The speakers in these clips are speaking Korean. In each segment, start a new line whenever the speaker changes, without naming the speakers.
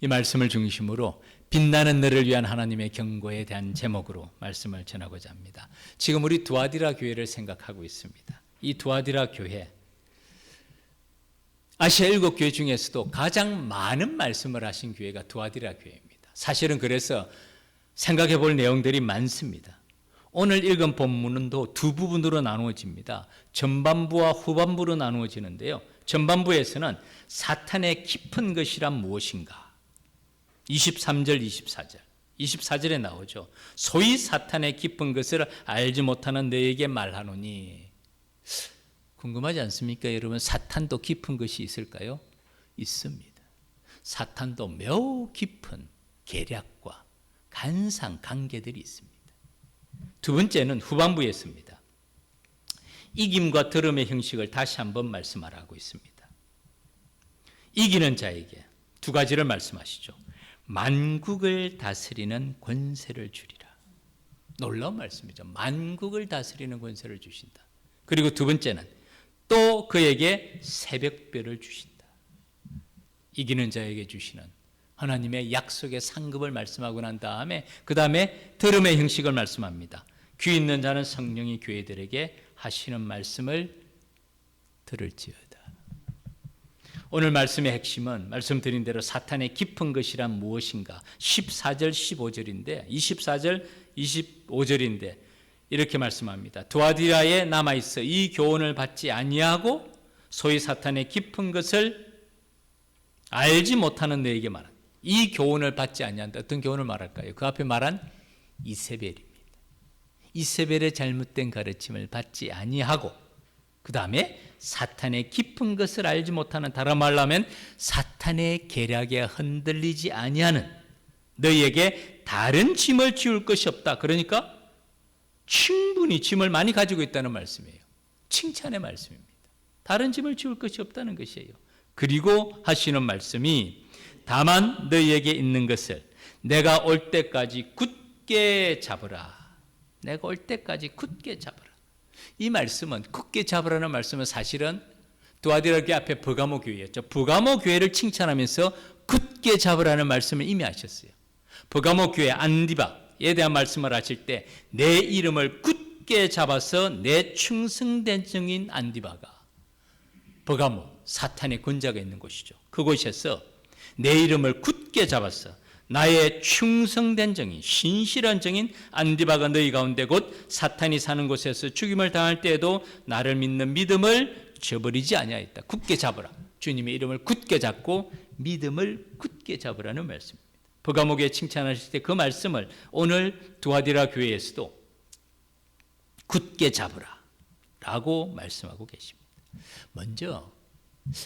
이 말씀을 중심으로 빛나는 너를 위한 하나님의 경고에 대한 제목으로 말씀을 전하고자 합니다. 지금 우리 두아디라 교회를 생각하고 있습니다. 이 두아디라 교회, 아시아 7교회 중에서도 가장 많은 말씀을 하신 교회가 두아디라 교회입니다. 사실은 그래서 생각해 볼 내용들이 많습니다. 오늘 읽은 본문은 또 두 부분으로 나누어집니다. 전반부와 후반부로 나누어지는데요. 전반부에서는 사탄의 깊은 것이란 무엇인가? 23절, 24절. 24절에 나오죠. 소위 사탄의 깊은 것을 알지 못하는 너에게 말하노니. 궁금하지 않습니까? 여러분, 사탄도 깊은 것이 있을까요? 있습니다. 사탄도 매우 깊은 계략과 간상, 관계들이 있습니다. 두 번째는 후반부에 있습니다. 이김과 들음의 형식을 다시 한번 말씀하라고 있습니다. 이기는 자에게 두 가지를 말씀하시죠. 만국을 다스리는 권세를 주리라. 놀라운 말씀이죠. 만국을 다스리는 권세를 주신다. 그리고 두 번째는 또 그에게 새벽별을 주신다. 이기는 자에게 주시는 하나님의 약속의 상급을 말씀하고 난 다음에 그 다음에 들음의 형식을 말씀합니다. 귀 있는 자는 성령이 교회들에게 하시는 말씀을 들을지어다. 오늘 말씀의 핵심은 말씀드린 대로 사탄의 깊은 것이란 무엇인가? 14절 15절인데 24절 25절인데 이렇게 말씀합니다. 두아디라에 남아있어 이 교훈을 받지 아니하고 소위 사탄의 깊은 것을 알지 못하는 너에게 말한다. 이 교훈을 받지 아니한다. 어떤 교훈을 말할까요? 그 앞에 말한 이세벨입니다. 이세벨의 잘못된 가르침을 받지 아니하고 그 다음에 사탄의 깊은 것을 알지 못하는, 다른 말로 하면 사탄의 계략에 흔들리지 아니하는 너희에게 다른 짐을 지울 것이 없다. 그러니까 충분히 짐을 많이 가지고 있다는 말씀이에요. 칭찬의 말씀입니다. 다른 짐을 지울 것이 없다는 것이에요. 그리고 하시는 말씀이 다만 너희에게 있는 것을 내가 올 때까지 굳게 잡으라. 내가 올 때까지 굳게 잡으라. 이 말씀은 굳게 잡으라는 말씀은 사실은 두아디라 교회 앞에 버가모 교회였죠. 버가모 교회를 칭찬하면서 굳게 잡으라는 말씀을 이미 하셨어요. 버가모 교회 안디바에 대한 말씀을 하실 때 내 이름을 굳게 잡아서 내 충성된 증인 안디바가 버가모, 사탄의 권자가 있는 곳이죠. 그곳에서 내 이름을 굳게 잡았어. 나의 충성된 증인, 신실한 증인 안디바가 너희 가운데 곧 사탄이 사는 곳에서 죽임을 당할 때에도 나를 믿는 믿음을 저버리지 아니하였다. 굳게 잡으라. 주님의 이름을 굳게 잡고 믿음을 굳게 잡으라는 말씀입니다. 버가모교회 칭찬하실 때 그 말씀을 오늘 두아디라 교회에서도 굳게 잡으라 라고 말씀하고 계십니다. 먼저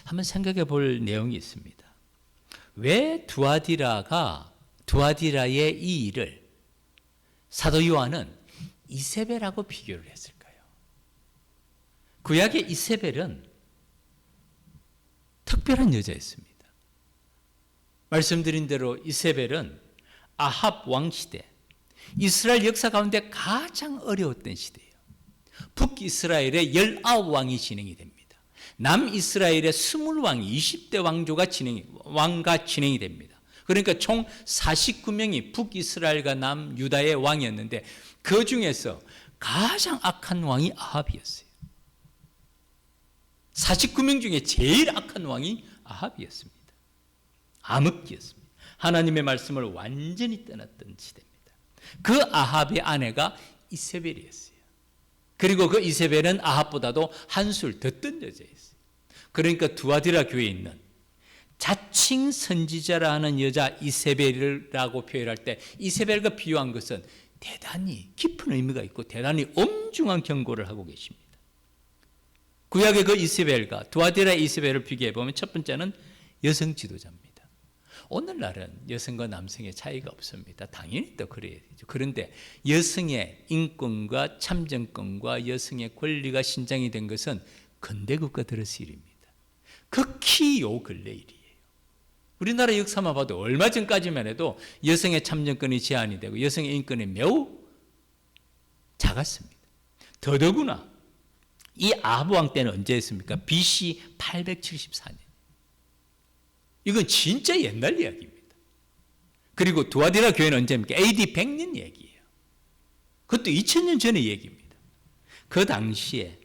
한번 생각해 볼 내용이 있습니다. 왜 두아디라의 이 일을 사도 요한은 이세벨하고 비교를 했을까요? 구약의 이세벨은 특별한 여자였습니다. 말씀드린 대로 이세벨은 아합 왕 시대, 이스라엘 역사 가운데 가장 어려웠던 시대예요. 북이스라엘의 19왕이 진행이 됩니다. 남이스라엘의 20왕이 20대 왕과 진행이 됩니다. 그러니까 총 49명이 북이스라엘과 남유다의 왕이었는데 그 중에서 가장 악한 왕이 아합이었어요. 49명 중에 제일 악한 왕이 아합이었습니다. 암흑기였습니다. 하나님의 말씀을 완전히 떠났던 시대입니다. 그 아합의 아내가 이세벨이었어요. 그리고 그 이세벨은 아합보다도 한술 더 뜬 여자였어요. 그러니까 두아디라 교회에 있는 자칭 선지자라 하는 여자 이세벨이라고 표현할 때 이세벨과 비유한 것은 대단히 깊은 의미가 있고 대단히 엄중한 경고를 하고 계십니다. 구약의 그 이세벨과 두아디라의 이세벨을 비교해 보면 첫 번째는 여성 지도자입니다. 오늘날은 여성과 남성의 차이가 없습니다. 당연히 또 그래야 되죠. 그런데 여성의 인권과 참정권과 여성의 권리가 신장이 된 것은 근대국가 들어서 일입니다. 극히 요 근래 일이에요. 우리나라 역사만 봐도 얼마 전까지만 해도 여성의 참정권이 제한이 되고 여성의 인권이 매우 작았습니다. 더더구나 이 아합 왕 때는 언제였습니까? BC 874년. 이건 진짜 옛날 이야기입니다. 그리고 두아디라 교회는 언제입니까? AD 100년 얘기예요. 그것도 2000년 전의 얘기입니다. 그 당시에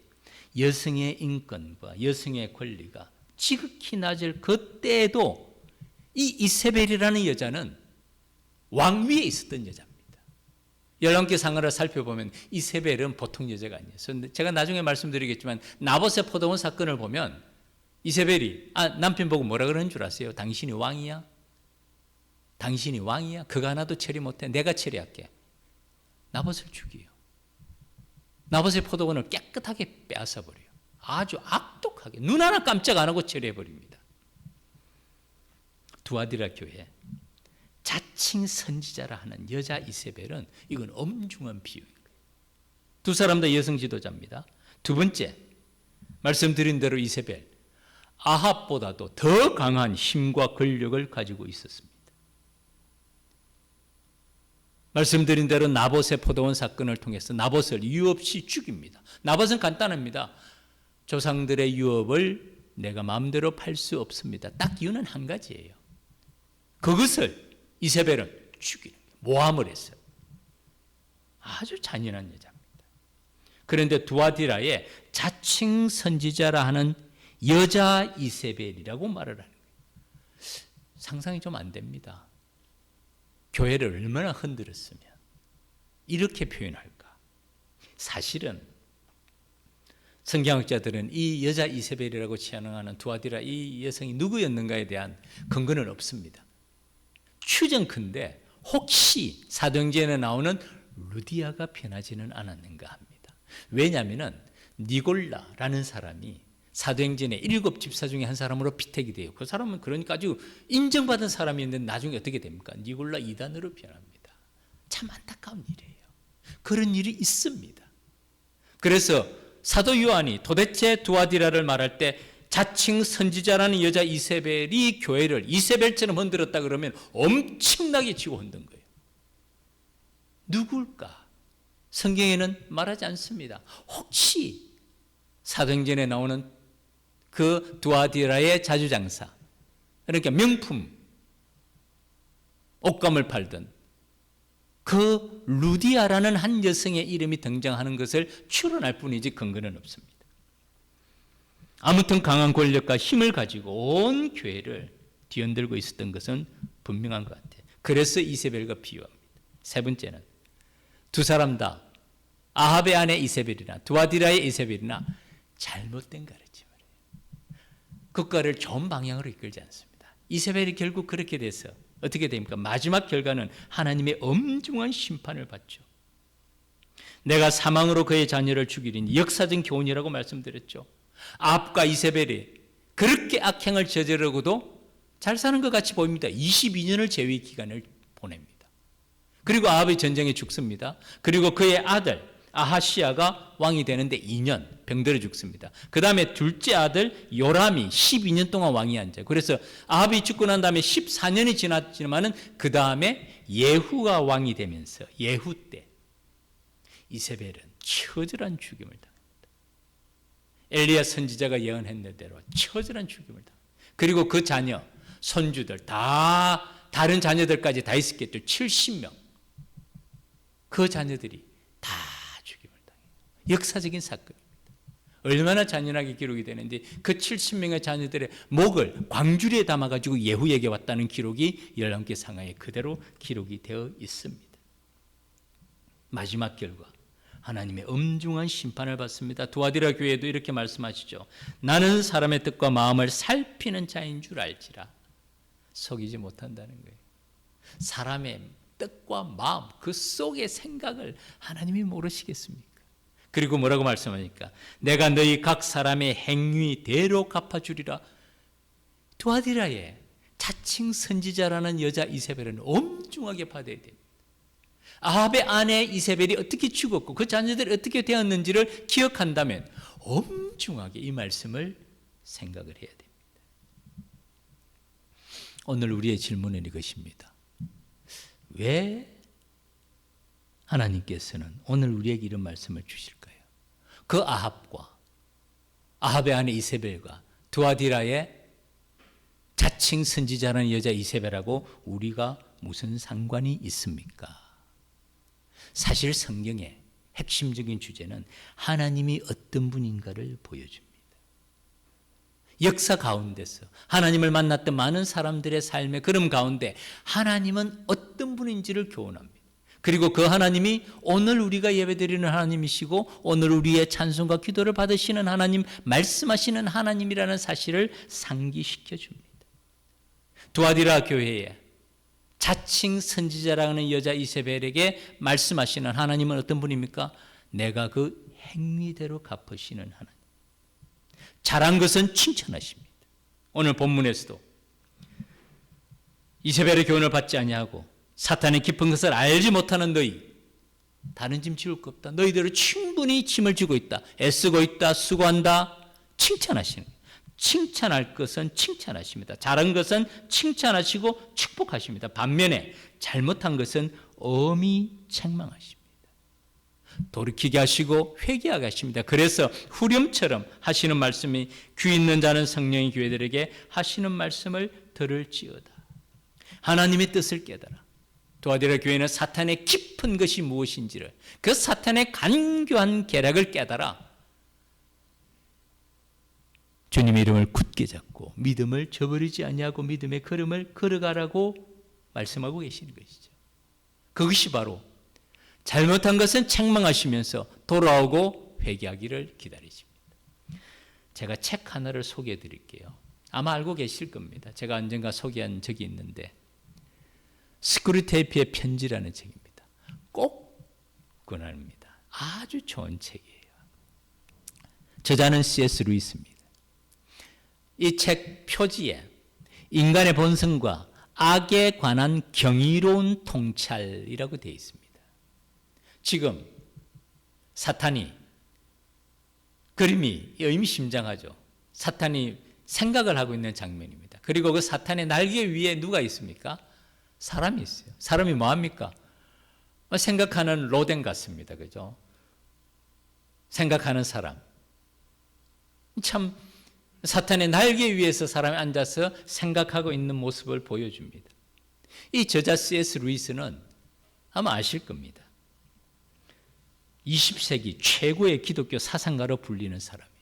여성의 인권과 여성의 권리가 지극히 낮을 그때에도 이 이세벨이라는 여자는 왕위에 있었던 여자입니다. 열왕기 상하를 살펴보면 이세벨은 보통 여자가 아니었어요. 제가 나중에 말씀드리겠지만 나봇의 포도원 사건을 보면 이세벨이 남편 보고 뭐라 그러는 줄 아세요? 당신이 왕이야? 당신이 왕이야? 그거 하나도 처리 못해? 내가 처리할게. 나봇을 죽여요. 나봇의 포도원을 깨끗하게 빼앗아 버려요. 아주 악독하게 눈 하나 깜짝 안 하고 처리해 버립니다. 두아디라 교회 자칭 선지자라 하는 여자 이세벨은 이건 엄중한 비유입니다. 두 사람 다 여성 지도자입니다. 두 번째, 말씀드린 대로 이세벨 아합보다도 더 강한 힘과 권력을 가지고 있었습니다. 말씀드린 대로 나봇의 포도원 사건을 통해서 나봇을 이유 없이 죽입니다. 나봇은 간단합니다. 조상들의 유업을 내가 마음대로 팔 수 없습니다. 딱 이유는 한 가지예요. 그것을 이세벨은 죽이는 거예요. 모함을 했어요. 아주 잔인한 여자입니다. 그런데 두아디라의 자칭 선지자라 하는 여자 이세벨이라고 말을 하는 거예요. 상상이 좀 안 됩니다. 교회를 얼마나 흔들었으면 이렇게 표현할까? 사실은 성경학자들은 이 여자 이세벨이라고 지칭하는 두아디라 이 여성이 누구였는가에 대한 근거는 없습니다. 추정컨대 혹시 사도행전에 나오는 루디아가 변하지는 않았는가 합니다. 왜냐하면 니골라라는 사람이 사도행전의 7 집사 중에 한 사람으로 피택이 돼요. 그 사람은 그러니까 아주 인정받은 사람이었는데 나중에 어떻게 됩니까? 니골라 이단으로 변합니다. 참 안타까운 일이에요. 그런 일이 있습니다. 그래서 사도 요한이 도대체 두아디라를 말할 때 자칭 선지자라는 여자 이세벨이 교회를 이세벨처럼 흔들었다 그러면 엄청나게 지고 흔든 거예요. 누굴까? 성경에는 말하지 않습니다. 혹시 사도행전에 나오는 그 두아디라의 자주장사, 그러니까 명품 옷감을 팔던 그 루디아라는 한 여성의 이름이 등장하는 것을 추론할 뿐이지 근거는 없습니다. 아무튼 강한 권력과 힘을 가지고 온 교회를 뒤흔들고 있었던 것은 분명한 것 같아요. 그래서 이세벨과 비유합니다. 세 번째는 두 사람 다 아합의 아내 이세벨이나 두아디라의 이세벨이나 잘못된 가르침을 해요. 국가를 좋은 방향으로 이끌지 않습니다. 이세벨이 결국 그렇게 돼서 어떻게 됩니까? 마지막 결과는 하나님의 엄중한 심판을 받죠. 내가 사망으로 그의 자녀를 죽이리니 역사적 교훈이라고 말씀드렸죠. 아합과 이세벨이 그렇게 악행을 저지르고도 잘 사는 것 같이 보입니다. 22년을 재위 기간을 보냅니다. 그리고 아합이 전쟁에 죽습니다. 그리고 그의 아들 아하시야가 왕이 되는데 2년 병들어 죽습니다. 그 다음에 둘째 아들 요람이 12년 동안 왕이 앉아요. 그래서 아합이 죽고 난 다음에 14년이 지났지만은 그 다음에 예후가 왕이 되면서 예후 때 이세벨은 처절한 죽임을 당합니다. 엘리야 선지자가 예언했는 대로 처절한 죽임을 당합니다. 그리고 그 자녀, 손주들 다 다른 자녀들까지 다 있었겠죠. 70명. 그 자녀들이 다 죽임을 당해요. 역사적인 사건입니다. 얼마나 잔인하게 기록이 되는데 그 70명의 자녀들의 목을 광주리에 담아가지고 예후에게 왔다는 기록이 열왕기 상하에 그대로 기록이 되어 있습니다. 마지막 결과 하나님의 엄중한 심판을 받습니다. 두아디라 교회도 이렇게 말씀하시죠. 나는 사람의 뜻과 마음을 살피는 자인 줄 알지라. 속이지 못한다는 거예요. 사람의 뜻과 마음, 그 속의 생각을 하나님이 모르시겠습니까? 그리고 뭐라고 말씀하니까 내가 너희 각 사람의 행위대로 갚아주리라. 두아디라의 자칭 선지자라는 여자 이세벨은 엄중하게 받아야 됩니다. 아합의 아내 이세벨이 어떻게 죽었고 그 자녀들이 어떻게 되었는지를 기억한다면 엄중하게 이 말씀을 생각을 해야 됩니다. 오늘 우리의 질문은 이것입니다. 왜 하나님께서는 오늘 우리에게 이런 말씀을 주실까요? 그 아합과 아합의 아내 이세벨과 두아디라의 자칭 선지자라는 여자 이세벨하고 우리가 무슨 상관이 있습니까? 사실 성경의 핵심적인 주제는 하나님이 어떤 분인가를 보여줍니다. 역사 가운데서 하나님을 만났던 많은 사람들의 삶의 걸음 가운데 하나님은 어떤 분인지를 교훈합니다. 그리고 그 하나님이 오늘 우리가 예배드리는 하나님이시고 오늘 우리의 찬송과 기도를 받으시는 하나님, 말씀하시는 하나님이라는 사실을 상기시켜 줍니다. 두아디라 교회에 자칭 선지자라는 여자 이세벨에게 말씀하시는 하나님은 어떤 분입니까? 내가 그 행위대로 갚으시는 하나님. 잘한 것은 칭찬하십니다. 오늘 본문에서도 이세벨의 교훈을 받지 아니하고 사탄의 깊은 것을 알지 못하는 너희, 다른 짐 지울 거 없다. 너희들은 충분히 짐을 지고 있다. 애쓰고 있다. 수고한다. 칭찬하시는 거예요. 칭찬할 것은 칭찬하십니다. 잘한 것은 칭찬하시고 축복하십니다. 반면에 잘못한 것은 엄히 책망하십니다. 돌이키게 하시고 회개하게 하십니다. 그래서 후렴처럼 하시는 말씀이 귀 있는 자는 성령의 교회들에게 하시는 말씀을 들을지어다. 하나님의 뜻을 깨달아. 두아디라 교회는 사탄의 깊은 것이 무엇인지를, 그 사탄의 간교한 계략을 깨달아 주님의 이름을 굳게 잡고 믿음을 저버리지 아니하고 믿음의 걸음을 걸어가라고 말씀하고 계시는 것이죠. 그것이 바로 잘못한 것은 책망하시면서 돌아오고 회개하기를 기다리십니다. 제가 책 하나를 소개해 드릴게요. 아마 알고 계실 겁니다. 제가 언젠가 소개한 적이 있는데 스크루테이프의 편지라는 책입니다. 꼭 권합니다. 아주 좋은 책이에요. 저자는 C.S. 루이스입니다. 이 책 표지에 인간의 본성과 악에 관한 경이로운 통찰이라고 되어 있습니다. 지금 사탄이, 그림이 의미심장하죠. 사탄이 생각을 하고 있는 장면입니다. 그리고 그 사탄의 날개 위에 누가 있습니까? 사람이 있어요. 사람이 뭐합니까? 생각하는 로댕 같습니다. 그죠? 생각하는 사람. 참 사탄의 날개 위에서 사람이 앉아서 생각하고 있는 모습을 보여줍니다. 이 저자 C.S. 루이스는 아마 아실 겁니다. 20세기 최고의 기독교 사상가로 불리는 사람이에요.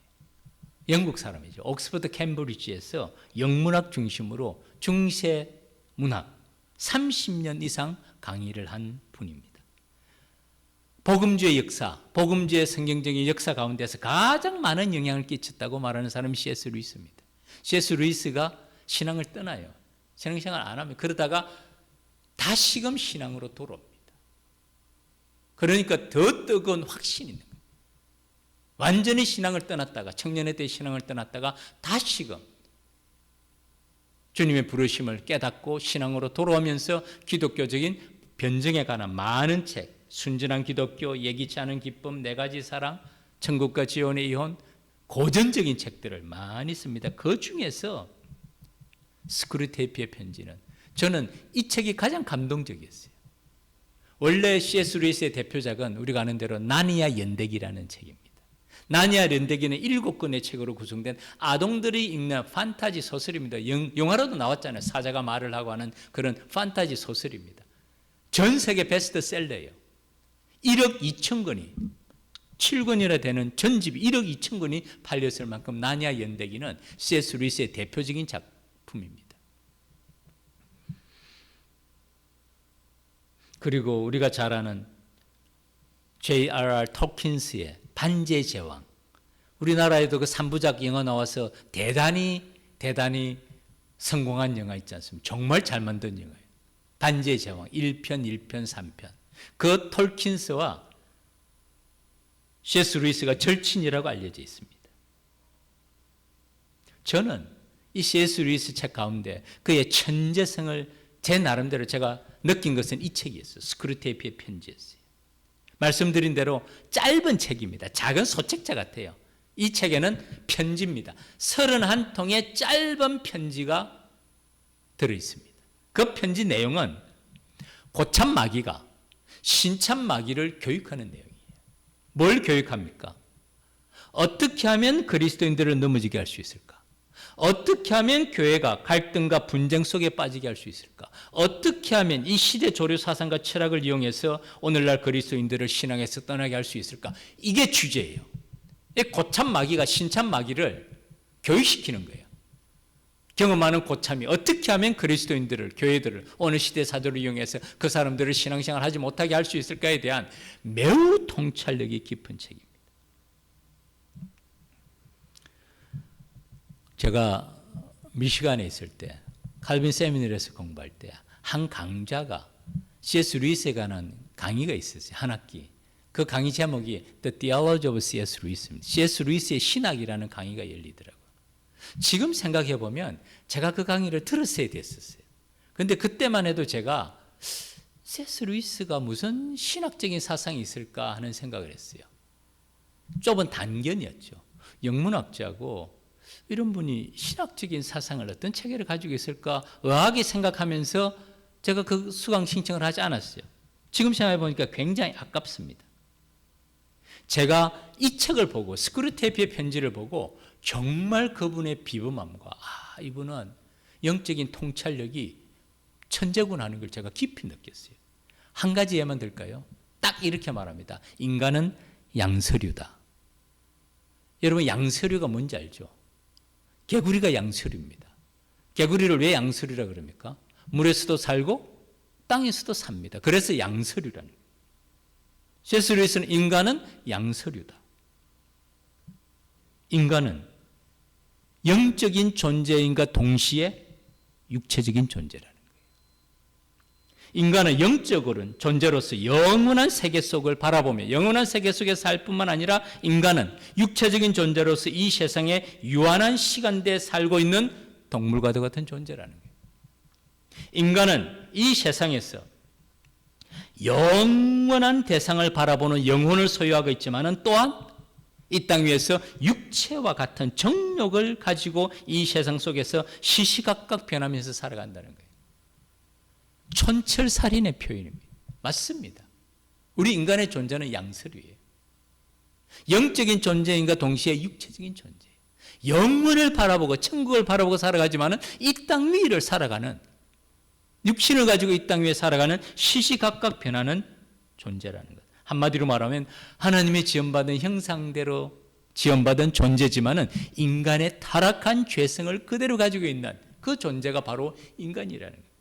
영국 사람이죠. 옥스퍼드 캠브리지에서 영문학 중심으로 중세 문학 30년 이상 강의를 한 분입니다. 복음주의 역사, 복음주의 성경적인 역사 가운데서 가장 많은 영향을 끼쳤다고 말하는 사람이 C.S. 루이스입니다. C.S. 루이스가 신앙을 떠나요. 신앙생활 안 하면 그러다가 다시금 신앙으로 돌아옵니다. 그러니까 더 뜨거운 확신이 있는 거예요. 완전히 신앙을 떠났다가, 청년의 때 신앙을 떠났다가 다시금 주님의 부르심을 깨닫고 신앙으로 돌아오면서 기독교적인 변증에 관한 많은 책, 순전한 기독교, 예기치 않은 기쁨, 4가지 사랑, 천국과 지원의 이혼, 고전적인 책들을 많이 씁니다. 그 중에서 스크루테이프의 편지는 저는 이 책이 가장 감동적이었어요. 원래 C.S. 루이스의 대표작은 우리가 아는 대로 나니아 연대기라는 책입니다. 나니아 연대기는 7권의 책으로 구성된 아동들이 읽는 판타지 소설입니다. 영화로도 나왔잖아요. 사자가 말을 하고 하는 그런 판타지 소설입니다. 전 세계 베스트셀러예요. 1억 2천 권이, 7권이나 되는 전집이 1억 2천 권이 팔렸을 만큼 나니아 연대기는 C.S. 루이스의 대표적인 작품입니다. 그리고 우리가 잘 아는 J.R.R. 톨킨스의 반지의 제왕. 우리나라에도 그 3부작 영화 나와서 대단히 성공한 영화 있지 않습니까? 정말 잘 만든 영화예요. 반지의 제왕 1편, 2편, 3편. 그 톨킨스와 C.S. 루이스가 절친이라고 알려져 있습니다. 저는 이 C.S. 루이스 책 가운데 그의 천재성을 제 나름대로 제가 느낀 것은 이 책이었어요. 스크루테이프의 편지였어요. 말씀드린 대로 짧은 책입니다. 작은 소책자 같아요. 이 책에는 편지입니다. 31통의 짧은 편지가 들어있습니다. 그 편지 내용은 고참 마귀가 신참 마귀를 교육하는 내용이에요. 뭘 교육합니까? 어떻게 하면 그리스도인들을 넘어지게 할 수 있을까? 어떻게 하면 교회가 갈등과 분쟁 속에 빠지게 할 수 있을까? 어떻게 하면 이 시대 조류 사상과 철학을 이용해서 오늘날 그리스도인들을 신앙에서 떠나게 할 수 있을까? 이게 주제예요. 이 고참 마귀가 신참 마귀를 교육시키는 거예요. 경험하는 고참이 어떻게 하면 그리스도인들을, 교회들을 어느 시대 사도를 이용해서 그 사람들을 신앙생활 하지 못하게 할 수 있을까에 대한 매우 통찰력이 깊은 책입니다. 제가 미시간에 있을 때 칼빈 세미나리에서 공부할 때 한 강좌가 C.S. 루이스에 관한 강의가 있었어요. 한 학기. 그 강의 제목이 The Theology of C.S. 루이스입니다. C.S. 루이스의 신학이라는 강의가 열리더라고요. 지금 생각해 보면 제가 그 강의를 들었어야 됐었어요. 그런데 그때만 해도 제가 C.S. 루이스가 무슨 신학적인 사상이 있을까 하는 생각을 했어요. 좁은 단견이었죠. 영문학자고 이런 분이 신학적인 사상을 어떤 체계를 가지고 있을까 의아하게 생각하면서 제가 그 수강 신청을 하지 않았어요. 지금 생각해 보니까 굉장히 아깝습니다. 제가 이 책을 보고 스크루테이프의 편지를 보고 정말 그분의 비범함과 이분은 영적인 통찰력이 천재구나 하는 걸 제가 깊이 느꼈어요. 한 가지 예만 들까요? 딱 이렇게 말합니다. 인간은 양서류다. 여러분 양서류가 뭔지 알죠? 개구리가 양서류입니다. 개구리를 왜 양서류라 그럽니까? 물에서도 살고 땅에서도 삽니다. 그래서 양서류라는 거예요. C.S. 루이스는 인간은 양서류다. 인간은 영적인 존재인과 동시에 육체적인 존재라는 거예요. 인간은 영적으로는 존재로서 영원한 세계 속을 바라보며 영원한 세계 속에 살 뿐만 아니라 인간은 육체적인 존재로서 이 세상에 유한한 시간대에 살고 있는 동물과도 같은 존재라는 거예요. 인간은 이 세상에서 영원한 대상을 바라보는 영혼을 소유하고 있지만 또한 이 땅 위에서 육체와 같은 정욕을 가지고 이 세상 속에서 시시각각 변하면서 살아간다는 거예요. 촌철살인의 표현입니다. 맞습니다. 우리 인간의 존재는 양서류예요. 영적인 존재인과 동시에 육체적인 존재예요. 영혼을 바라보고 천국을 바라보고 살아가지만 이 땅 위를 살아가는 육신을 가지고 이 땅 위에 살아가는 시시각각 변하는 존재라는 것. 한마디로 말하면 하나님의 지음받은 형상대로 지음받은 존재지만은 인간의 타락한 죄성을 그대로 가지고 있는 그 존재가 바로 인간이라는 겁니다.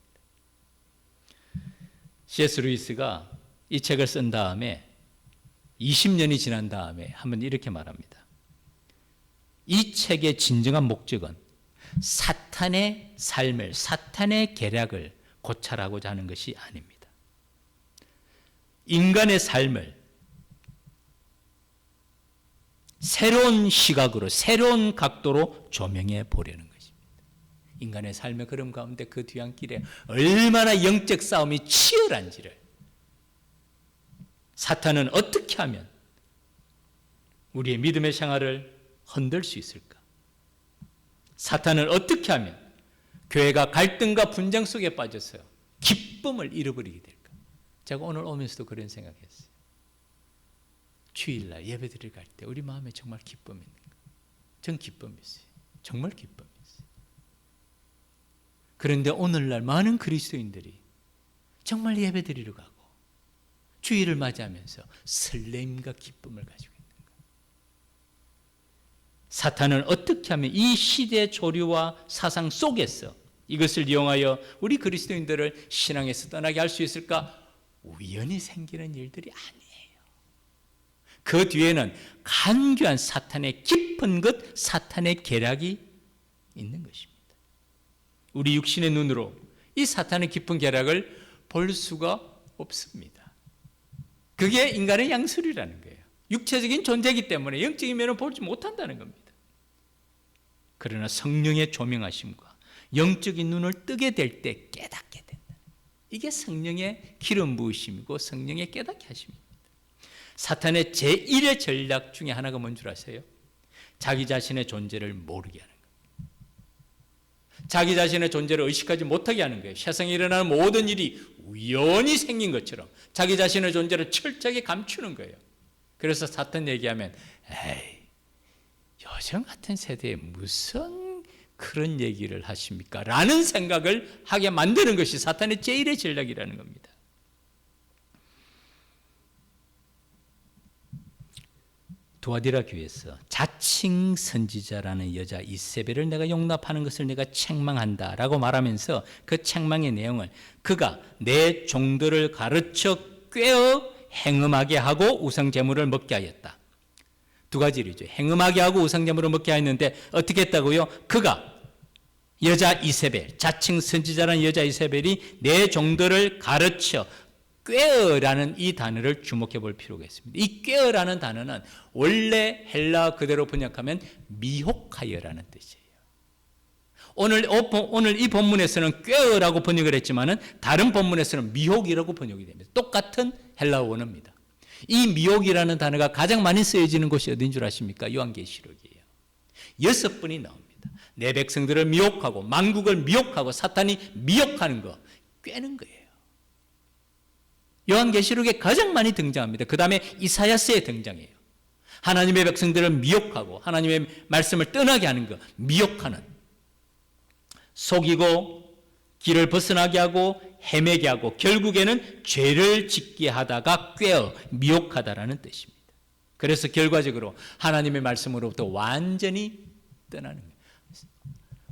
C.S. 루이스가 이 책을 쓴 다음에 20년이 지난 다음에 한번 이렇게 말합니다. 이 책의 진정한 목적은 사탄의 삶을, 사탄의 계략을 고찰하고자 하는 것이 아닙니다. 인간의 삶을 새로운 시각으로, 새로운 각도로 조명해 보려는 것입니다. 인간의 삶의 걸음 가운데 그 뒤안길에 얼마나 영적 싸움이 치열한지를 사탄은 어떻게 하면 우리의 믿음의 생활을 흔들 수 있을까? 사탄은 어떻게 하면 교회가 갈등과 분쟁 속에 빠져서 기쁨을 잃어버리게 될까? 제가 오늘 오면서도 그런 생각했어요. 주일날 예배드릴 갈 때 우리 마음에 정말 기쁨이 있는가? 전 기쁨이 있어요. 정말 기쁨이 있어요. 그런데 오늘날 많은 그리스도인들이 정말 예배드리러 가고 주일을 맞이하면서 설렘과 기쁨을 가지고 있는가? 사탄은 어떻게 하면 이 시대 조류와 사상 속에서 이것을 이용하여 우리 그리스도인들을 신앙에서 떠나게 할 수 있을까? 우연히 생기는 일들이 아니에요. 그 뒤에는 간교한 사탄의 깊은 것, 사탄의 계략이 있는 것입니다. 우리 육신의 눈으로 이 사탄의 깊은 계략을 볼 수가 없습니다. 그게 인간의 양서류라는 거예요. 육체적인 존재이기 때문에 영적인 면을 보지 못한다는 겁니다. 그러나 성령의 조명하심과 영적인 눈을 뜨게 될 때 깨닫게 된다. 이게 성령의 기름 부으심이고 성령의 깨닫게 하심입니다. 사탄의 제1의 전략 중에 하나가 뭔 줄 아세요? 자기 자신의 존재를 모르게 하는 거예요. 자기 자신의 존재를 의식하지 못하게 하는 거예요. 세상에 일어나는 모든 일이 우연히 생긴 것처럼 자기 자신의 존재를 철저하게 감추는 거예요. 그래서 사탄 얘기하면 에이, 요즘 같은 세대에 무슨 그런 얘기를 하십니까? 라는 생각을 하게 만드는 것이 사탄의 제일의 전략이라는 겁니다. 두아디라 교회에서 자칭 선지자라는 여자 이세벨을 내가 용납하는 것을 내가 책망한다라고 말하면서 그 책망의 내용을 그가 내 종들을 가르쳐 꾀어 행음하게 하고 우상 제물을 먹게 하였다. 두 가지이죠. 행음하게 하고 우상 제물을 먹게 하였는데 어떻게 했다고요? 그가 여자 이세벨, 자칭 선지자라는 여자 이세벨이 내 종들을 가르쳐 꾀어라는 이 단어를 주목해 볼 필요가 있습니다. 이 꾀어라는 단어는 원래 헬라 그대로 번역하면 미혹하여라는 뜻이에요. 오늘 이 본문에서는 꾀어라고 번역을 했지만은 다른 본문에서는 미혹이라고 번역이 됩니다. 똑같은 헬라 원어입니다. 이 미혹이라는 단어가 가장 많이 쓰여지는 곳이 어딘 줄 아십니까? 요한계시록이에요. 6번이 나옵니다. 내 백성들을 미혹하고 만국을 미혹하고 사탄이 미혹하는 거, 꾀는 거예요. 요한계시록에 가장 많이 등장합니다. 그 다음에 이사야서에 등장해요. 하나님의 백성들을 미혹하고 하나님의 말씀을 떠나게 하는 것, 미혹하는, 속이고 길을 벗어나게 하고 헤매게 하고 결국에는 죄를 짓게 하다가 꾀어 미혹하다라는 뜻입니다. 그래서 결과적으로 하나님의 말씀으로부터 완전히 떠나는 거예요.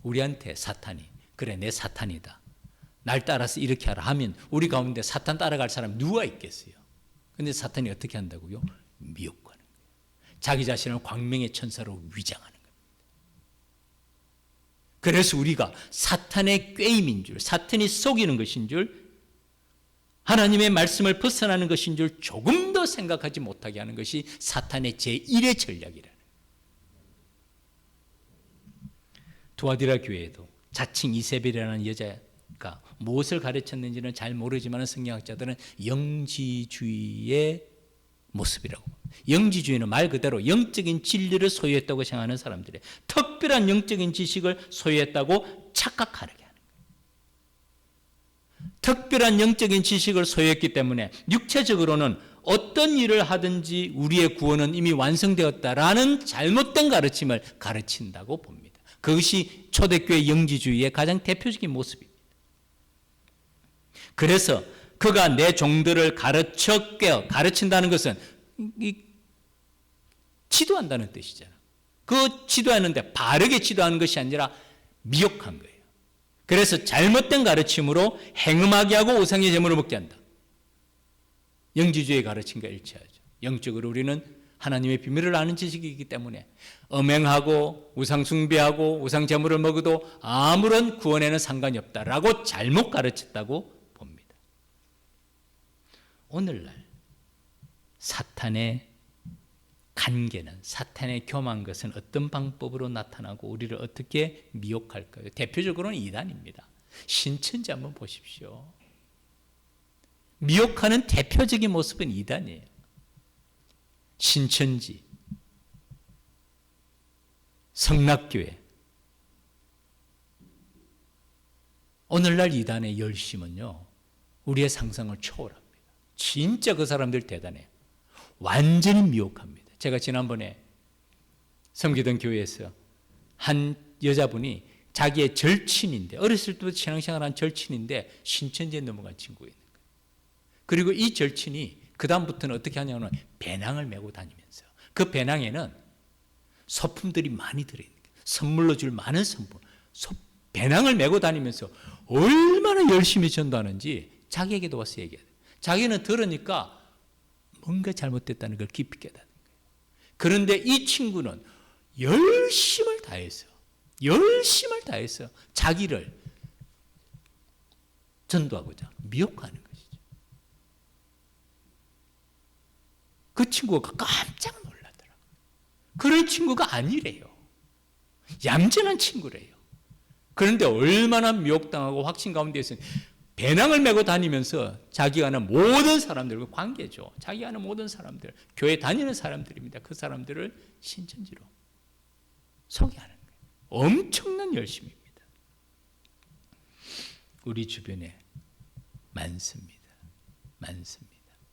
우리한테 사탄이 그래 내 사탄이다, 날 따라서 이렇게 하라 하면 우리 가운데 사탄 따라갈 사람 누가 있겠어요? 근데 사탄이 어떻게 한다고요? 미혹하는 거예요. 자기 자신을 광명의 천사로 위장하는 겁니다. 그래서 우리가 사탄의 꾀임인 줄, 사탄이 속이는 것인 줄, 하나님의 말씀을 벗어나는 것인 줄 조금 더 생각하지 못하게 하는 것이 사탄의 제1의 전략이라는 거예요. 두아디라 교회에도 자칭 이세벨이라는 여자가 무엇을 가르쳤는지는 잘 모르지만 성경학자들은 영지주의의 모습이라고. 영지주의는 말 그대로 영적인 진리를 소유했다고 생각하는 사람들의 특별한 영적인 지식을 소유했다고 착각하게 하는 거예요. 특별한 영적인 지식을 소유했기 때문에 육체적으로는 어떤 일을 하든지 우리의 구원은 이미 완성되었다라는 잘못된 가르침을 가르친다고 봅니다. 그것이 초대교회 영지주의의 가장 대표적인 모습입니다. 그래서 그가 내 종들을 가르쳐 꿰어, 가르친다는 것은 지도한다는 뜻이잖아. 그 지도하는데 바르게 지도하는 것이 아니라 미혹한 거예요. 그래서 잘못된 가르침으로 행음하게 하고 우상의 제물을 먹게 한다. 영지주의 가르침과 일치하죠. 영적으로 우리는 하나님의 비밀을 아는 지식이기 때문에 음행하고 우상 숭배하고 우상 제물을 먹어도 아무런 구원에는 상관이 없다라고 잘못 가르쳤다고 봅니다. 오늘날 사탄의 간계는, 사탄의 교만 것은 어떤 방법으로 나타나고 우리를 어떻게 미혹할까요? 대표적으로는 이단입니다. 신천지 한번 보십시오. 미혹하는 대표적인 모습은 이단이에요. 신천지, 성락교회. 오늘날 이단의 열심은요, 우리의 상상을 초월합니다. 진짜 그 사람들 대단해요. 완전히 미혹합니다. 제가 지난번에 섬기던 교회에서 한 여자분이 자기의 절친인데, 어렸을 때부터 신앙생활한 절친인데 신천지에 넘어간 친구가 있는 거예요. 그리고 이 절친이 그 다음부터는 어떻게 하냐면 배낭을 메고 다니면서 그 배낭에는 소품들이 많이 들어있는 거예요. 선물로 줄 많은 선물, 배낭을 메고 다니면서 얼마나 열심히 전도하는지 자기에게도 와서 얘기해요. 자기는 들으니까 뭔가 잘못됐다는 걸 깊이 깨닫는 거예요. 그런데 이 친구는 열심을 다해서 자기를 전도하고자 미혹하는 것이죠. 그 친구가 깜짝 놀라더라고요. 그런 친구가 아니래요. 얌전한 친구래요. 그런데 얼마나 미혹당하고 확신 가운데 있으니 배낭을 메고 다니면서 자기가 아는 모든 사람들과 관계죠. 자기가 아는 모든 사람들, 교회 다니는 사람들입니다. 그 사람들을 신천지로 소개하는 거예요. 엄청난 열심입니다. 우리 주변에 많습니다.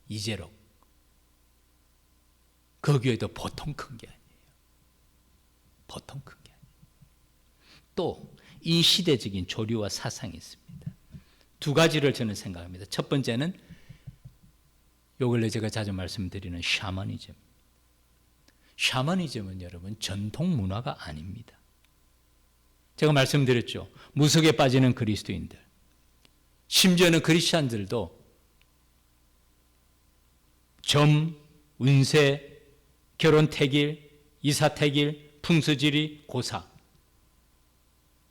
이재록. 그 교회도 보통 큰 게 아니에요. 또 이 시대적인 조류와 사상이 있습니다. 두 가지를 저는 생각합니다. 첫 번째는 요 근래 제가 자주 말씀드리는 샤머니즘. 샤머니즘은 여러분 전통 문화가 아닙니다. 제가 말씀드렸죠. 무속에 빠지는 그리스도인들, 심지어는 크리스찬들도 점, 운세, 결혼 택일, 이사 택일, 풍수지리, 고사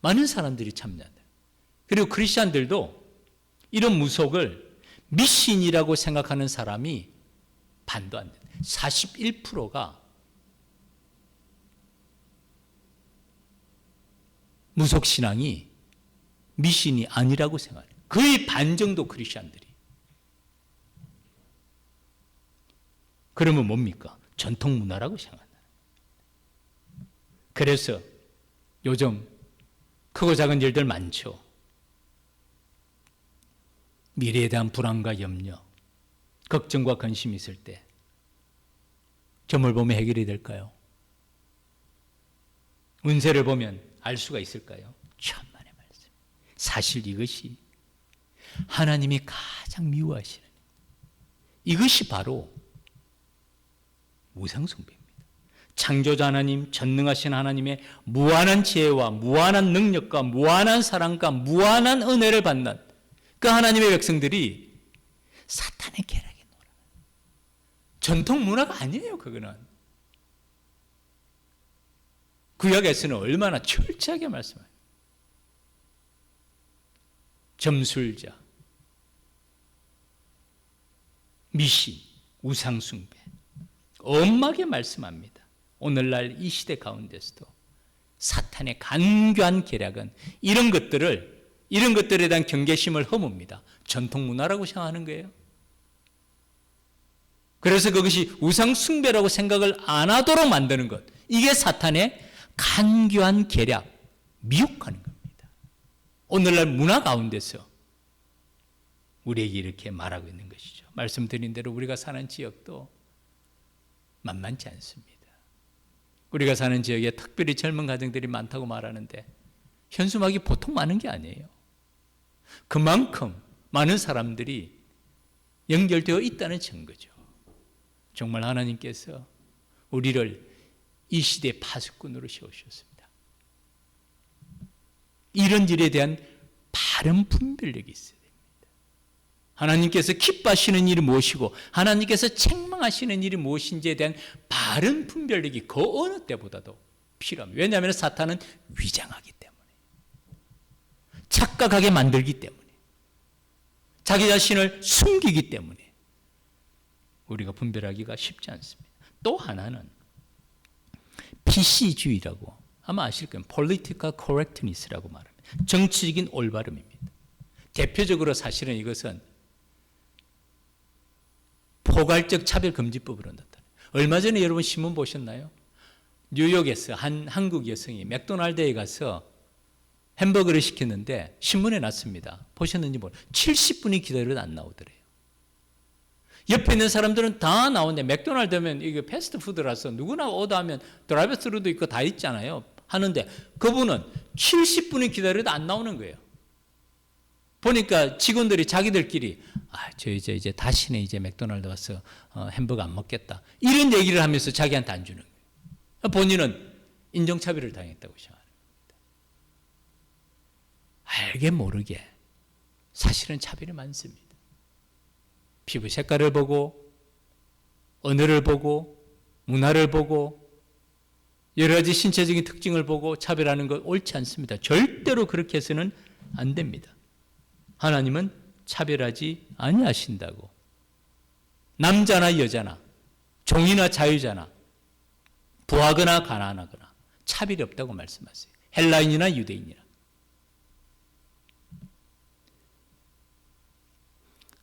많은 사람들이 참여한다. 그리고 크리스찬들도 이런 무속을 미신이라고 생각하는 사람이 반도 안 된다. 41%가 무속신앙이 미신이 아니라고 생각해요. 거의 반 정도 크리스찬들이. 그러면 뭡니까? 전통 문화라고 생각한다. 그래서 요즘 크고 작은 일들 많죠. 미래에 대한 불안과 염려, 걱정과 근심이 있을 때 점을 보면 해결이 될까요? 운세를 보면 알 수가 있을까요? 천만의 말씀. 사실 이것이 하나님이 가장 미워하시는 이것이 바로 우상숭배입니다. 창조자 하나님, 전능하신 하나님의 무한한 지혜와 무한한 능력과 무한한 사랑과 무한한 은혜를 받는 그 하나님의 백성들이 사탄의 계략에 놀아. 전통 문화가 아니에요, 그거는. 구약에서는 얼마나 철저하게 말씀해요. 점술자, 미신, 우상숭배 엄하게 말씀합니다. 오늘날 이 시대 가운데서도 사탄의 간교한 계략은 이런 것들에 대한 경계심을 허뭅니다. 전통 문화라고 생각하는 거예요. 그래서 그것이 우상숭배라고 생각을 안 하도록 만드는 것, 이게 사탄의 간교한 계략, 미혹하는 겁니다. 오늘날 문화 가운데서 우리에게 이렇게 말하고 있는 것이죠. 말씀드린 대로 우리가 사는 지역도 만만치 않습니다. 우리가 사는 지역에 특별히 젊은 가정들이 많다고 말하는데 현수막이 보통 많은 게 아니에요. 그만큼 많은 사람들이 연결되어 있다는 증거죠. 정말 하나님께서 우리를 이 시대의 파수꾼으로 세우셨습니다. 이런 일에 대한 바른 분별력이 있어야 됩니다. 하나님께서 기뻐하시는 일이 무엇이고 하나님께서 책망하시는 일이 무엇인지에 대한 바른 분별력이 그 어느 때보다도 필요합니다. 왜냐하면 사탄은 위장하기 때문에, 착각하게 만들기 때문에, 자기 자신을 숨기기 때문에 우리가 분별하기가 쉽지 않습니다. 또 하나는 PC주의라고 아마 아실 거예요. Political Correctness라고 말합니다. 정치적인 올바름입니다. 대표적으로 사실은 이것은 포괄적 차별금지법으로 나타나요. 얼마 전에 여러분 신문 보셨나요? 뉴욕에서 한 한국 여성이 맥도날드에 가서 햄버거를 시켰는데 신문에 났습니다. 보셨는지 모르겠어요. 70분이 기다려도 안 나오더래요. 옆에 있는 사람들은 다 나오는데 맥도날드면 이게 패스트푸드라서 누구나 오더하면 드라이브스루도 있고 다 있잖아요. 하는데 그분은 70분이 기다려도 안 나오는 거예요. 보니까 직원들이 자기들끼리 저 이제 다시는 이제 맥도날드 와서 햄버거 안 먹겠다. 이런 얘기를 하면서 자기한테 안 주는 거예요. 본인은 인종차별을 당했다고 생각합니다. 알게 모르게 사실은 차별이 많습니다. 피부 색깔을 보고, 언어를 보고, 문화를 보고, 여러 가지 신체적인 특징을 보고 차별하는 것 옳지 않습니다. 절대로 그렇게 해서는 안 됩니다. 하나님은 차별하지 아니하신다고. 남자나 여자나, 종이나 자유자나, 부하거나 가난하거나 차별이 없다고 말씀하세요. 헬라인이나 유대인이나.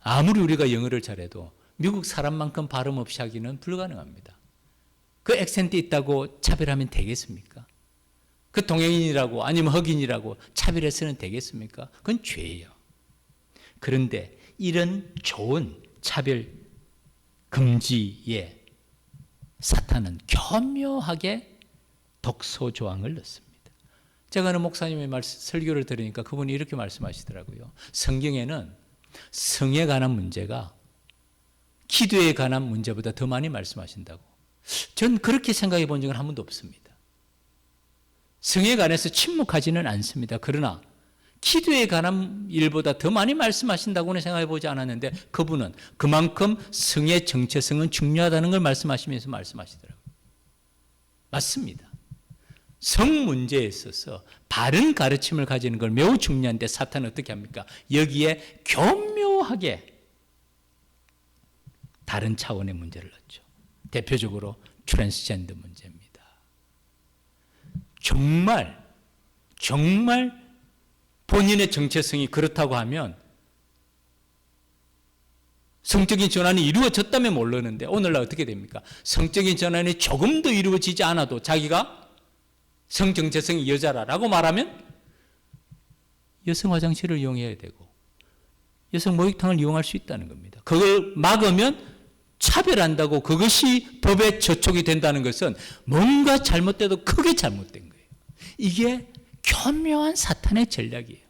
아무리 우리가 영어를 잘해도 미국 사람만큼 발음 없이 하기는 불가능합니다. 그 액센트 있다고 차별하면 되겠습니까? 그 동양인이라고 아니면 흑인이라고 차별해서는 되겠습니까? 그건 죄예요. 그런데 이런 좋은 차별 금지에 사탄은 교묘하게 독소 조항을 넣습니다. 제가 어느 목사님의 설교를 들으니까 그분이 이렇게 말씀하시더라고요. 성경에는 성에 관한 문제가 기도에 관한 문제보다 더 많이 말씀하신다고. 전 그렇게 생각해 본 적은 한 번도 없습니다. 성에 관해서 침묵하지는 않습니다. 그러나 기도에 관한 일보다 더 많이 말씀하신다고는 생각해 보지 않았는데 그분은 그만큼 성의 정체성은 중요하다는 걸 말씀하시면서 말씀하시더라고요. 맞습니다. 성 문제에 있어서 바른 가르침을 가지는 걸 매우 중요한데 사탄은 어떻게 합니까? 여기에 교묘하게 다른 차원의 문제를 넣죠. 대표적으로 트랜스젠더 문제입니다. 정말 본인의 정체성이 그렇다고 하면 성적인 전환이 이루어졌다면 모르는데 오늘날 어떻게 됩니까? 성적인 전환이 조금 더 이루어지지 않아도 자기가 성정체성이 여자라고 말하면 여성 화장실을 이용해야 되고 여성 목욕탕을 이용할 수 있다는 겁니다. 그걸 막으면 차별한다고 그것이 법에 저촉이 된다는 것은 뭔가 잘못돼도 크게 잘못된 거예요. 이게 교묘한 사탄의 전략이에요.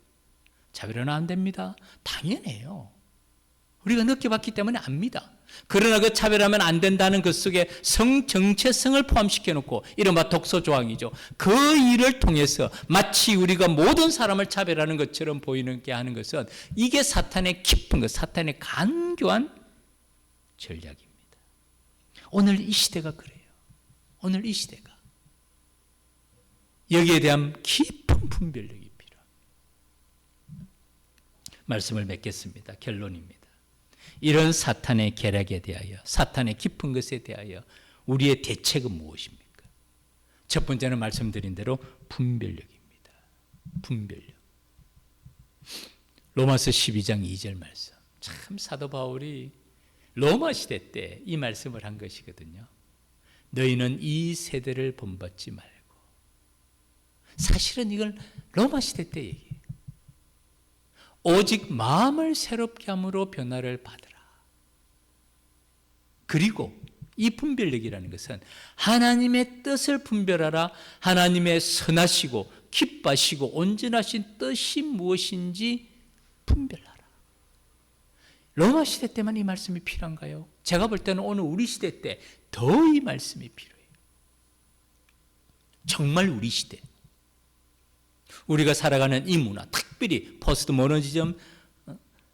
차별은 안 됩니다. 당연해요. 우리가 늦게 봤기 때문에 압니다. 그러나 그 차별하면 안 된다는 것 속에 성 정체성을 포함시켜 놓고 이른바 독소 조항이죠. 그 일을 통해서 마치 우리가 모든 사람을 차별하는 것처럼 보이는 게 하는 것은 이게 사탄의 깊은 것, 사탄의 간교한 전략입니다. 오늘 이 시대가 그래요. 오늘 이 시대가 여기에 대한 깊은 분별력이 필요합니다. 말씀을 맺겠습니다. 결론입니다. 이런 사탄의 계략에 대하여, 사탄의 깊은 것에 대하여 우리의 대책은 무엇입니까? 첫 번째는 말씀드린 대로 분별력입니다. 분별력. 로마서 12장 2절 말씀. 참 사도 바울이 로마 시대 때 이 말씀을 한 것이거든요. 너희는 이 세대를 본받지 말고. 사실은 이걸 로마 시대 때 얘기해요. 오직 마음을 새롭게 함으로 변화를 받으라. 그리고 이 분별력이라는 것은 하나님의 뜻을 분별하라. 하나님의 선하시고 기뻐하시고 온전하신 뜻이 무엇인지 분별하라. 로마 시대 때만 이 말씀이 필요한가요? 제가 볼 때는 오늘 우리 시대 때 더 이 말씀이 필요해요. 정말 우리 시대. 우리가 살아가는 이 문화, 특별히 포스트 모더니즘,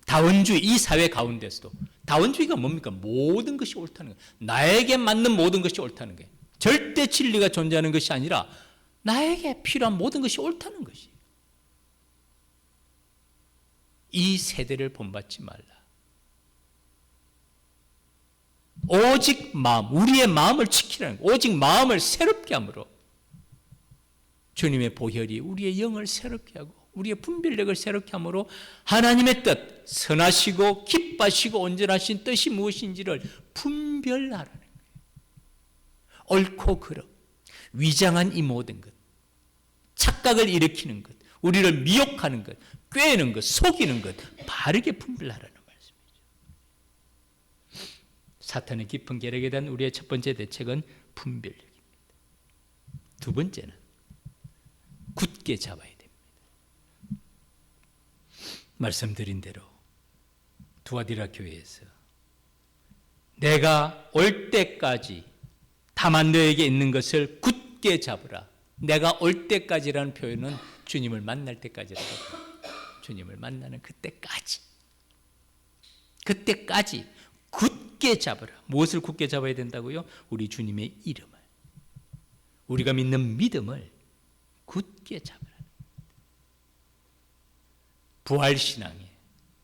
다원주의 이 사회 가운데서도 다원주의가 뭡니까? 모든 것이 옳다는 거예요. 나에게 맞는 모든 것이 옳다는 거예요. 절대 진리가 존재하는 것이 아니라 나에게 필요한 모든 것이 옳다는 것이에요. 이 세대를 본받지 말라. 오직 마음, 우리의 마음을 지키라는 거예요. 오직 마음을 새롭게 함으로 주님의 보혈이 우리의 영을 새롭게 하고 우리의 분별력을 새롭게 함으로 하나님의 뜻, 선하시고 기뻐하시고 온전하신 뜻이 무엇인지를 분별하라는 거예요. 옳고 그름, 위장한 이 모든 것, 착각을 일으키는 것, 우리를 미혹하는 것, 꿰는 것, 속이는 것 바르게 분별하라는 말씀이죠. 사탄의 깊은 계략에 대한 우리의 첫 번째 대책은 분별력입니다. 두 번째는 굳게 잡아야 됩니다. 말씀드린 대로 두아디라 교회에서 내가 올 때까지 다만 너에게 있는 것을 굳게 잡으라. 내가 올 때까지라는 표현은 주님을 만날 때까지라고 합니다. 주님을 만나는 그때까지 굳게 잡으라. 무엇을 굳게 잡아야 된다고요? 우리 주님의 이름을, 우리가 믿는 믿음을 굳게 잡으라. 부활신앙에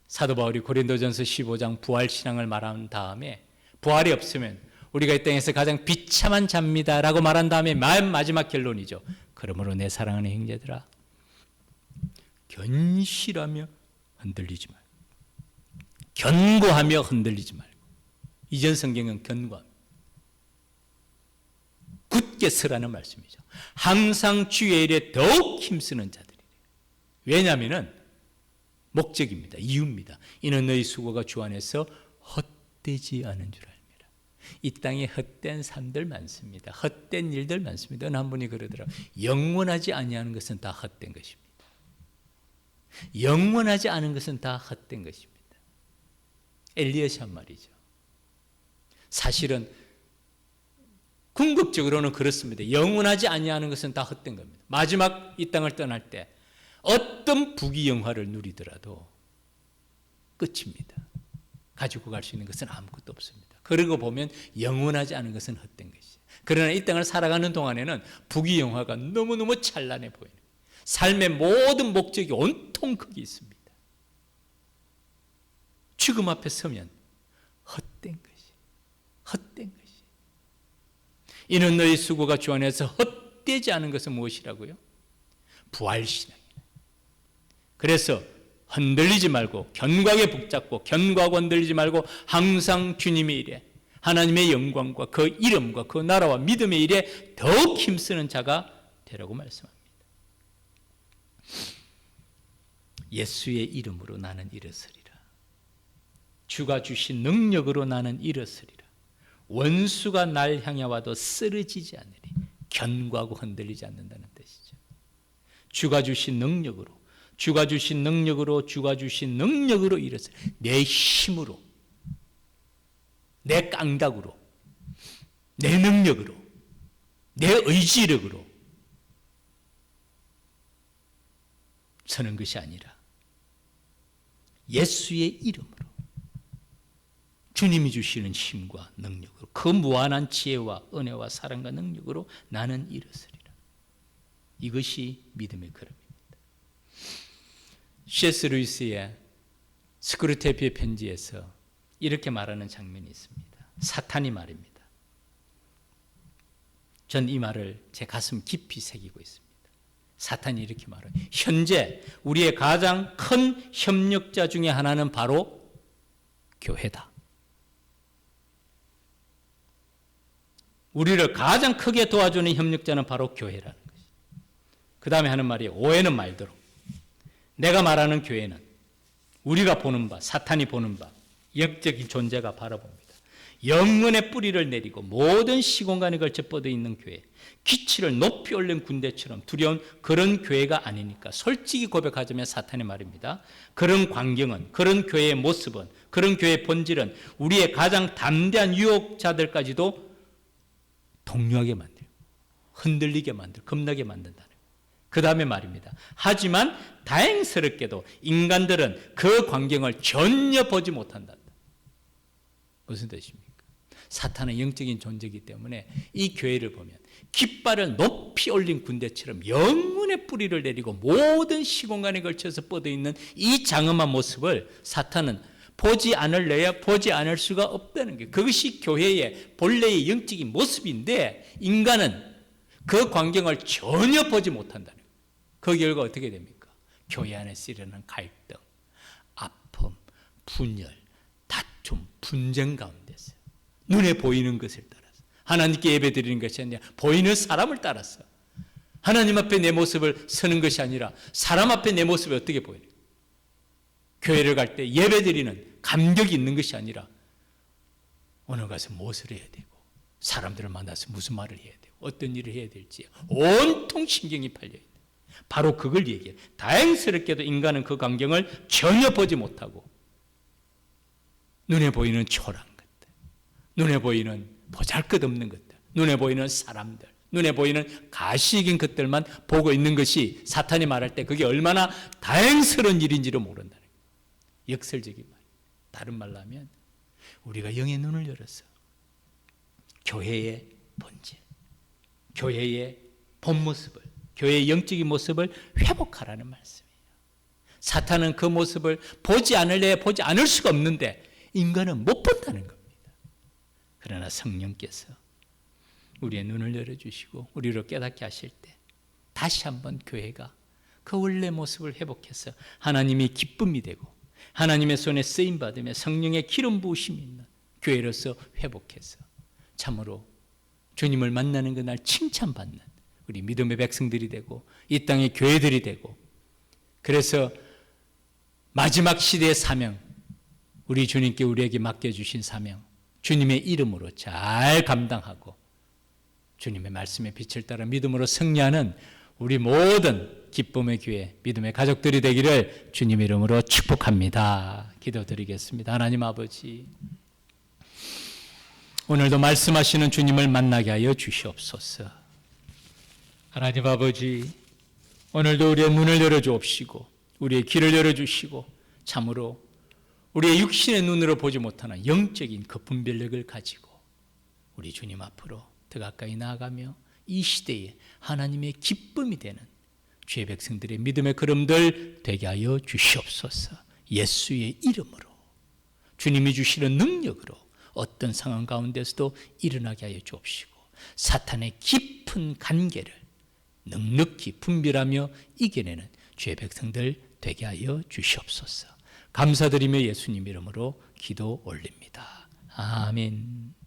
사도 바울이 고린도전서 15장 부활신앙을 말한 다음에 부활이 없으면 우리가 이 땅에서 가장 비참한 자입니다라고 말한 다음에 마지막 결론이죠. 그러므로 내 사랑하는 형제들아 견실하며 흔들리지 말고 견고하며 흔들리지 말고. 이전 성경은 견고합니다. 굳게 서라는 말씀이죠. 항상 주의 일에 더욱 힘쓰는 자들이래요. 왜냐하면 목적입니다. 이유입니다. 이는 너희 수고가 주 안에서 헛되지 않은 줄 압니다. 이 땅에 헛된 삶들 많습니다. 헛된 일들 많습니다. 어느 한 분이 그러더라고요. 영원하지 아니하는 것은 다 헛된 것입니다. 영원하지 않은 것은 다 헛된 것입니다. 엘리엇이 한 말이죠. 사실은 궁극적으로는 그렇습니다. 영원하지 아니하는 것은 다 헛된 겁니다. 마지막 이 땅을 떠날 때 어떤 부귀영화를 누리더라도 끝입니다. 가지고 갈 수 있는 것은 아무것도 없습니다. 그러고 보면 영원하지 않은 것은 헛된 것이죠. 그러나 이 땅을 살아가는 동안에는 부귀영화가 너무너무 찬란해 보이는 삶의 모든 목적이 온통 거기 있습니다. 죽음 앞에 서면 헛된 것이, 헛된 것이. 이는 너희 수고가 주 안에서 헛되지 않은 것은 무엇이라고요? 부활신앙이다. 그래서 흔들리지 말고 견고하게 붙잡고 견고하고 흔들리지 말고 항상 주님의 일에 하나님의 영광과 그 이름과 그 나라와 믿음의 일에 더욱 힘쓰는 자가 되라고 말씀합니다. 예수의 이름으로 나는 일어서리라. 주가 주신 능력으로 나는 일어서리라. 원수가 날 향해 와도 쓰러지지 않으리. 견고하고 흔들리지 않는다는 뜻이죠. 주가 주신 능력으로, 주가 주신 능력으로, 주가 주신 능력으로 일어서 내 힘으로, 내 깡닥으로, 내 능력으로, 내 의지력으로 서는 것이 아니라 예수의 이름으로 주님이 주시는 힘과 능력으로 그 무한한 지혜와 은혜와 사랑과 능력으로 나는 일어서리라. 이것이 믿음의 걸음입니다. C.S. 루이스의 스크루테피의 편지에서 이렇게 말하는 장면이 있습니다. 사탄이 말입니다. 전 이 말을 제 가슴 깊이 새기고 있습니다. 사탄이 이렇게 말해요. 현재 우리의 가장 큰 협력자 중에 하나는 바로 교회다. 우리를 가장 크게 도와주는 협력자는 바로 교회라는 것이죠. 그 다음에 하는 말이 오해는 말도록 내가 말하는 교회는 우리가 보는 바, 사탄이 보는 바, 영적인 존재가 바라봅니다. 영혼의 뿌리를 내리고 모든 시공간에 걸쳐 뻗어 있는 교회, 기치를 높이 올린 군대처럼 두려운 그런 교회가 아니니까 솔직히 고백하자면 사탄의 말입니다. 그런 광경은, 그런 교회의 모습은, 그런 교회의 본질은 우리의 가장 담대한 유혹자들까지도 동요하게 만들고 흔들리게 만들고 겁나게 만든다는 거예요. 그 다음에 말입니다. 하지만 다행스럽게도 인간들은 그 광경을 전혀 보지 못한다. 무슨 뜻입니까? 사탄은 영적인 존재이기 때문에 이 교회를 보면 깃발을 높이 올린 군대처럼 영혼의 뿌리를 내리고 모든 시공간에 걸쳐서 뻗어 있는 이 장엄한 모습을 사탄은 보지 않을래야 보지 않을 수가 없다는 게 그것이 교회의 본래의 영적인 모습인데 인간은 그 광경을 전혀 보지 못한다는 거예요. 그 결과 어떻게 됩니까? 교회 안에서 일어나는 갈등, 아픔, 분열, 다툼, 분쟁 가운데서 눈에 보이는 것을 따라서 하나님께 예배드리는 것이 아니라 보이는 사람을 따라서 하나님 앞에 내 모습을 서는 것이 아니라 사람 앞에 내 모습이 어떻게 보이는 거예요? 교회를 갈 때 예배드리는 감격이 있는 것이 아니라 오늘 가서 무엇을 해야 되고 사람들을 만나서 무슨 말을 해야 되고 어떤 일을 해야 될지 온통 신경이 팔려있다. 바로 그걸 얘기해요. 다행스럽게도 인간은 그 광경을 전혀 보지 못하고 눈에 보이는 초라한 것들, 눈에 보이는 보잘것없는 것들, 눈에 보이는 사람들, 눈에 보이는 가시익인 것들만 보고 있는 것이 사탄이 말할 때 그게 얼마나 다행스러운 일인지를 모른다는 거예요. 역설적인 말. 다른 말로 하면 우리가 영의 눈을 열어서 교회의 본질, 교회의 본 모습을, 교회의 영적인 모습을 회복하라는 말씀이에요. 사탄은 그 모습을 보지 않을래 보지 않을 수가 없는데 인간은 못 본다는 겁니다. 그러나 성령께서 우리의 눈을 열어주시고 우리를 깨닫게 하실 때 다시 한번 교회가 그 원래 모습을 회복해서 하나님이 기쁨이 되고 하나님의 손에 쓰임받으며 성령의 기름 부으심이 있는 교회로서 회복해서 참으로 주님을 만나는 그날 칭찬받는 우리 믿음의 백성들이 되고 이 땅의 교회들이 되고 그래서 마지막 시대의 사명 우리 주님께 우리에게 맡겨주신 사명 주님의 이름으로 잘 감당하고 주님의 말씀의 빛을 따라 믿음으로 승리하는 우리 모든 기쁨의 교회, 믿음의 가족들이 되기를 주님 이름으로 축복합니다. 기도드리겠습니다. 하나님 아버지, 오늘도 말씀하시는 주님을 만나게 하여 주시옵소서. 하나님 아버지, 오늘도 우리의 눈을 열어주옵시고 우리의 귀를 열어주시고 참으로 우리의 육신의 눈으로 보지 못하는 영적인 그 분별력을 가지고 우리 주님 앞으로 더 가까이 나아가며 이 시대에 하나님의 기쁨이 되는 주의 백성들의 믿음의 걸음들 되게 하여 주시옵소서. 예수의 이름으로 주님이 주시는 능력으로 어떤 상황 가운데서도 일어나게 하여 주옵시고 사탄의 깊은 간계를 넉넉히 분별하며 이겨내는 주의 백성들 되게 하여 주시옵소서. 감사드리며 예수님 이름으로 기도 올립니다. 아멘.